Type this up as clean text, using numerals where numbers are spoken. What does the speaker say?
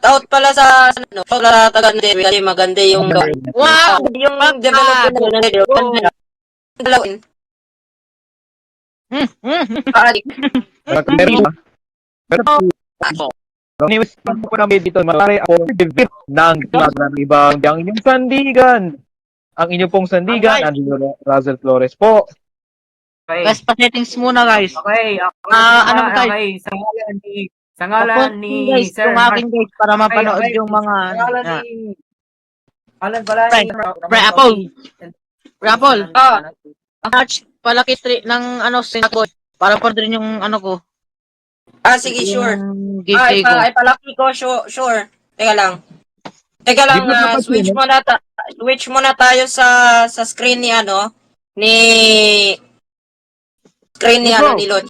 Out pala sa ano, pala taga kasi maganda yung Wow! yung development na nila. Dalawin. Anyways, po namin dito, maaari ako ng ibang yang inyong sandigan. Ang inyong pong sandigan, Angelo Razel Flores po. Okay. Guys, pa-settings muna guys. Okay, ano guys? okay, sa ngalan ni guys, Sir yung akin guys, para mapanood okay. yung mga... Alan pala ni Pre Apple. Palaki ng ano, sinagot. Para pa rin yung ano ko. Sige, sure. Gateway ko. Palaki ko, sure. Teka lang, switch muna tayo sa screen ni ano, ni Loch.